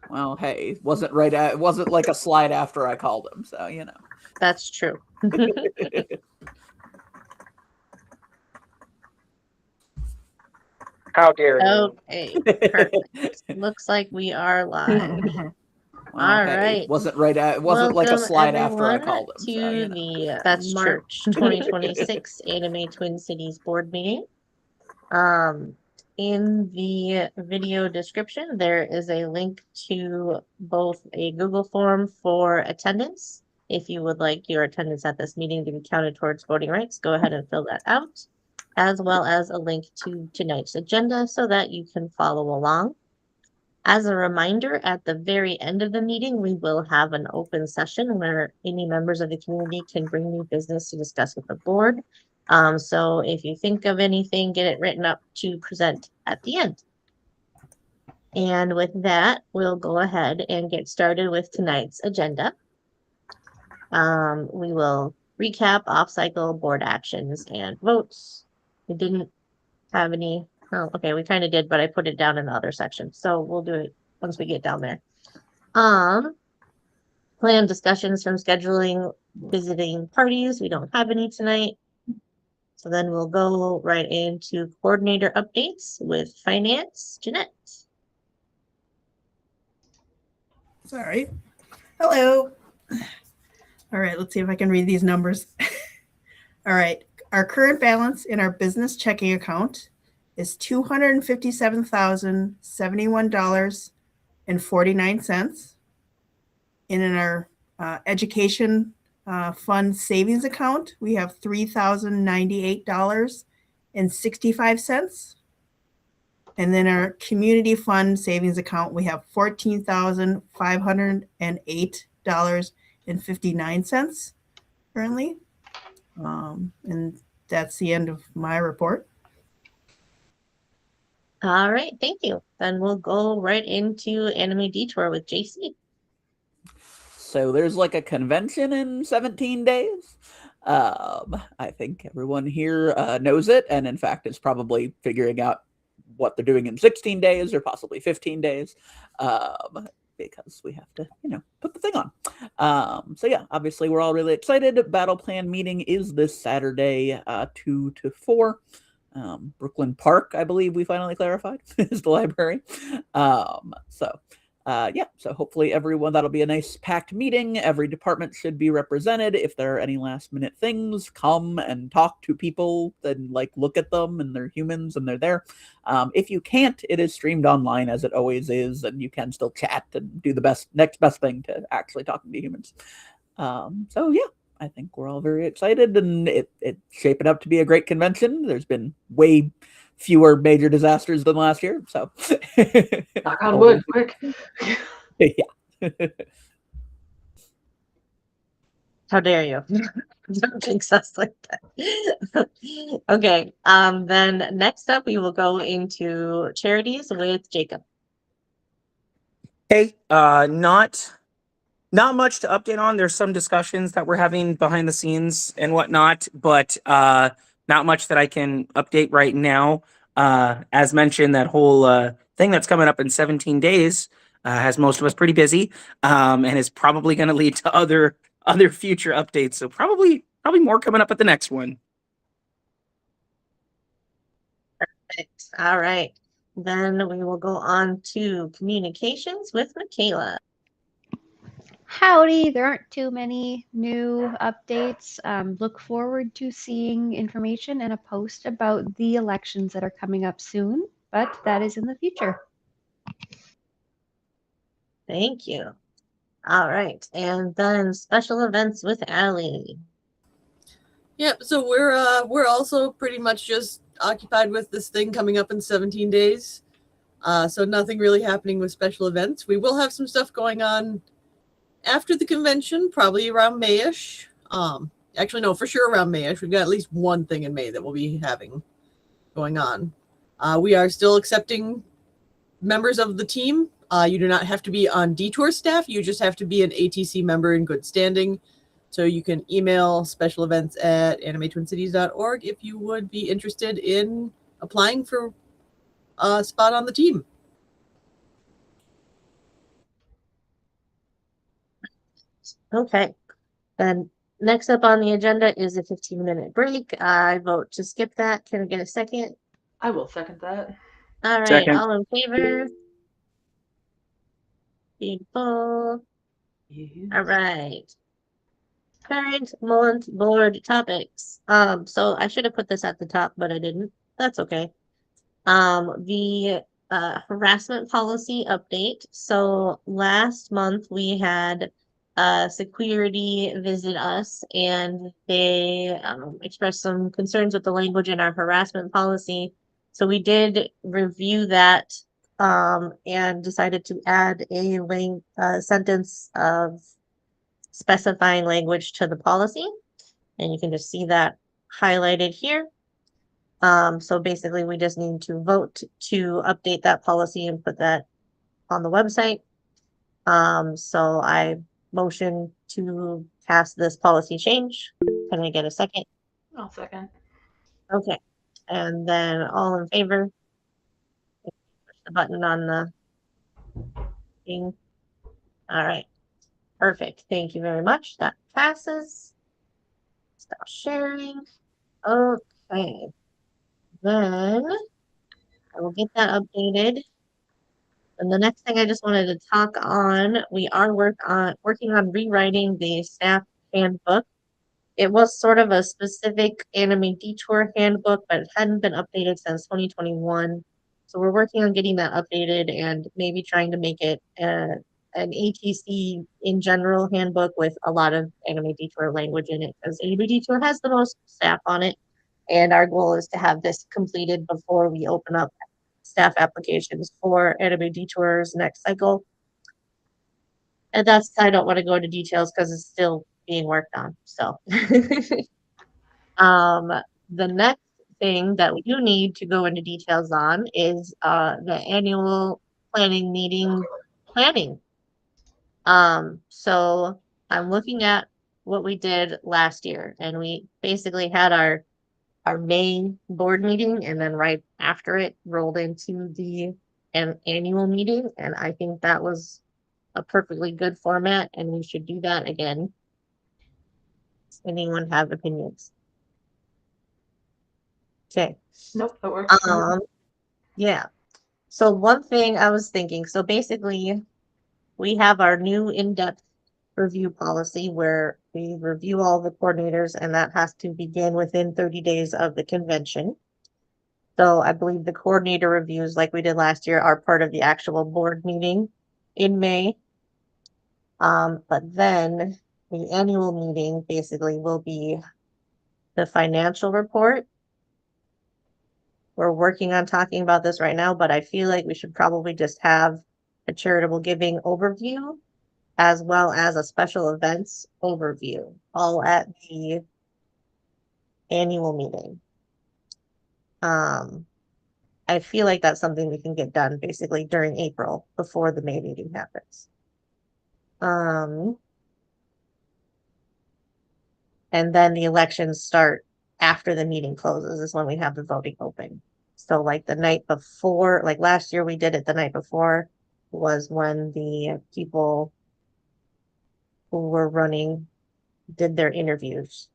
Well, hey, wasn't right. It wasn't like a slide after I called him, so you know. That's true. How dare you? Okay, perfect. Looks like we are live. Well, All hey, right. wasn't right. It wasn't like a Welcome, slide after I everyone, called him, to so you know. the That's March 2026 Anime Twin Cities board meeting. In the video description, there is a link to both a Google form for attendance. If you would like your attendance at this meeting to be counted towards voting rights, go ahead and fill that out, as well as a link to tonight's agenda so that you can follow along. As a reminder, at the very end of the meeting, we will have an open session where any members of the community can bring new business to discuss with the board. So if you think of anything, get it written up to present at the end. And with that, we'll go ahead and get started with tonight's agenda. We will recap off-cycle board actions and votes. We didn't have any. Oh, okay, we kind of did, but I put it down in the other section. So we'll do it once we get down there. Plan discussions from scheduling visiting parties. We don't have any tonight. So then we'll go right into coordinator updates with finance. Jeanette. Sorry. Hello. All right, let's see if I can read these numbers. All right, our current balance in our business checking account is $257,071.49. And in our education fund savings account, we have $3,098.65. And then our community fund savings account, we have $14,508.59 currently. And that's the end of my report. All right, thank you. Then we'll go right into Anime Detour with JC. So there's like a convention in 17 days. I think everyone here knows it, and in fact is probably figuring out what they're doing in 16 days or possibly 15 days, because we have to, put the thing on. So yeah, obviously we're all really excited. Battle plan meeting is this Saturday, 2 to 4. Brooklyn Park, I believe we finally clarified, is the library. So hopefully everyone, that'll be a nice packed meeting. Every department should be represented. If there are any last minute things, come and talk to people, then look at them, and they're humans and they're there. If you can't, it is streamed online as it always is, and you can still chat and do the next best thing to actually talking to humans. So yeah, I think we're all very excited, and it's shaping up to be a great convention. There's been way fewer major disasters than last year, so knock on wood, quick. Yeah. How dare you? Don't jinx us like that. Okay. Then next up, we will go into charities with Jacob. Hey, not much to update on. There's some discussions that we're having behind the scenes and whatnot, but not much that I can update right now. As mentioned, that whole thing that's coming up in 17 days has most of us pretty busy, and is probably going to lead to other future updates. So probably more coming up at the next one. Perfect. All right. Then we will go on to communications with Michaela. Howdy, there aren't too many new updates. Look forward to seeing information and a post about the elections that are coming up soon, but that is in the future. Thank you. All right, and then special events with Allie. Yep, so we're also pretty much just occupied with this thing coming up in 17 days. So nothing really happening with special events. We will have some stuff going on after the convention, probably around May-ish. Actually, no, for sure around May-ish. We've got at least one thing in May that we'll be having going on. We are still accepting members of the team. You do not have to be on Detour staff. You just have to be an ATC member in good standing. So you can email specialevents@animetwincities.org if you would be interested in applying for a spot on the team. Okay. Then next up on the agenda is a 15-minute break. I vote to skip that. Can I get a second? I will second that. All right, Second. all in favor? Beautiful. All right. Current month board topics. So I should have put this at the top, but I didn't. That's okay. The harassment policy update. So last month we had security visit us, and they expressed some concerns with the language in our harassment policy. So we did review that and decided to add a sentence of specifying language to the policy, and you can just see that highlighted here. So basically we just need to vote to update that policy and put that on the website. So I motion to pass this policy change. Can I get a second? I'll second. Okay. And then all in favor? Push the button on the thing. All right. Perfect. Thank you very much. That passes. Stop sharing. Okay. Then I will get that updated. And the next thing I just wanted to talk on, we are working on rewriting the staff handbook. It was sort of a specific anime detour handbook, but it hadn't been updated since 2021. So we're working on getting that updated and maybe trying to make it an ATC in general handbook with a lot of anime detour language in it, because anime detour has the most staff on it. And our goal is to have this completed before we open up staff applications for anime detours next cycle. And I don't want to go into details because it's still being worked on. So the next thing that we do need to go into details on is the annual planning meeting planning. So I'm looking at what we did last year, and we basically had our main board meeting, and then right after it rolled into the annual meeting. And I think that was a perfectly good format, and we should do that again. Does anyone have opinions? Okay. Nope, that works. Yeah. So one thing I was thinking, so basically we have our new in-depth review policy where we review all the coordinators, and that has to begin within 30 days of the convention. So I believe the coordinator reviews, like we did last year, are part of the actual board meeting in May. But then the annual meeting basically will be the financial report. We're working on talking about this right now, but I feel like we should probably just have a charitable giving overview as well as a special events overview, all at the annual meeting. I feel like that's something we can get done basically during April before the May meeting happens. And then the elections start after the meeting closes is when we have the voting open. So like the night before, like last year we did it the night before, was when the people who were running did their interviews.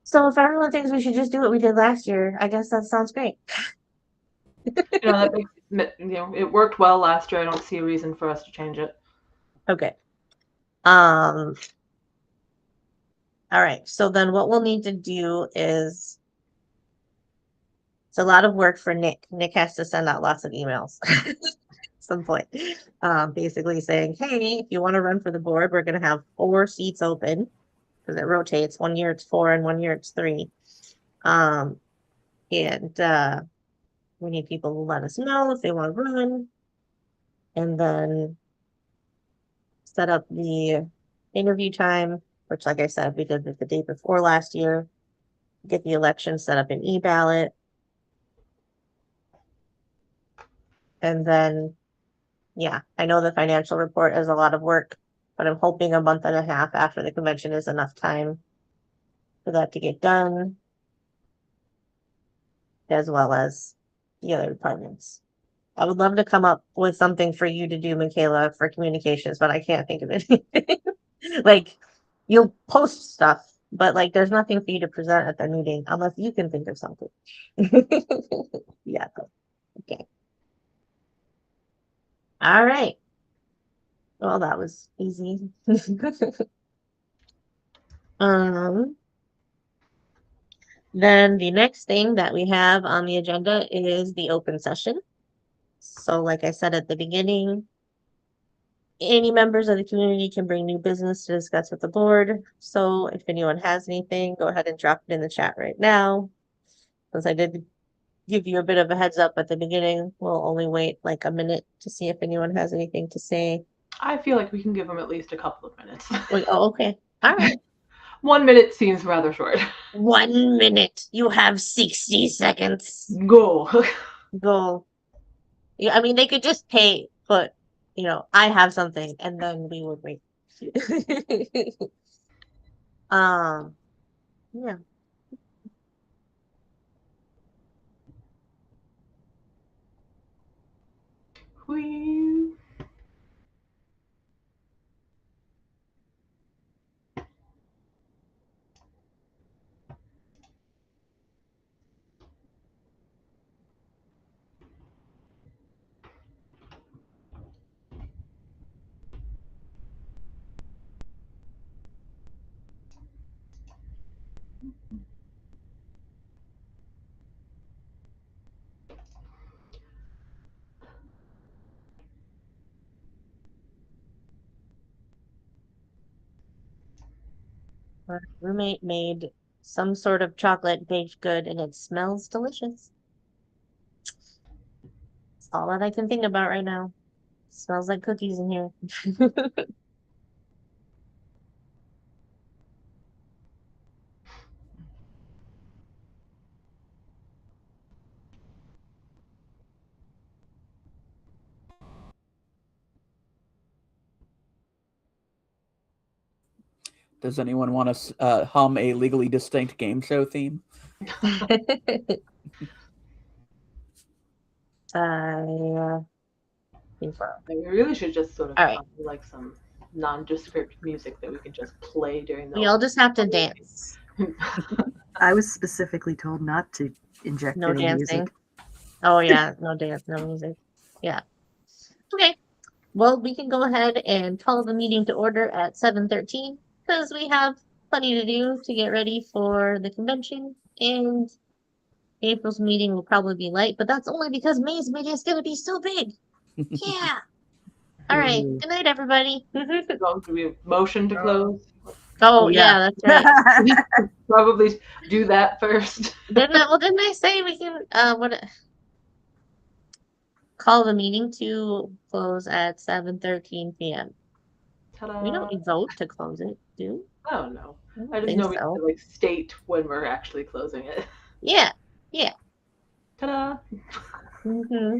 So if everyone thinks we should just do what we did last year, I guess that sounds great. That makes, it worked well last year. I don't see a reason for us to change it. Okay. All right. So then what we'll need to do is, it's a lot of work for Nick. Nick has to send out lots of emails at some point. Basically saying, hey, if you want to run for the board, we're going to have 4 seats open because it rotates. 1 year it's 4 and 1 year it's 3. And we need people to let us know if they want to run. And then set up the interview time, which, like I said, we did it the day before last year. Get the election set up in e-ballot. And then, yeah, I know the financial report is a lot of work, but I'm hoping a month and a half after the convention is enough time for that to get done. as well as the other departments. I would love to come up with something for you to do, Michaela, for communications, but I can't think of anything. Like, you'll post stuff, but like, there's nothing for you to present at the meeting unless you can think of something. Yeah. Okay. All right. Well, that was easy. Um, then the next thing that we have on the agenda is the open session. So, like I said at the beginning, any members of the community can bring new business to discuss with the board. So if anyone has anything, go ahead and drop it in the chat right now. Since I did give you a bit of a heads up at the beginning, we'll only wait like a minute to see if anyone has anything to say. I feel like we can give them at least a couple of minutes. Wait, oh, okay. All right. 1 minute seems rather short. 1 minute. You have 60 seconds. Go. Go. Yeah, I mean, they could just pay, but I have something, and then we would wait. Yeah. Whee. My roommate made some sort of chocolate baked good, and it smells delicious. That's all that I can think about right now. Smells like cookies in here. Does anyone want to hum a legally distinct game show theme? We really should just sort of All right. find like some nondescript music that we can just play during the. We all just have to dance. I was specifically told not to inject No any dancing. music. Oh yeah, no dance, no music. Yeah. Okay. Well, we can go ahead and call the meeting to order at 7:13 because we have plenty to do to get ready for the convention, and April's meeting will probably be late, but that's only because May's meeting is going to be so big. Yeah. All right. Ooh. Good night, everybody. Do we motion to close? Oh yeah. yeah, that's right. Probably do that first. Didn't I say we can call the meeting to close at 7:13 p.m. Ta-da. We don't need vote to close it, do I don't know. we? I just think know we so. have to like state when we're actually closing it. Yeah. Ta-da. Mm-hmm.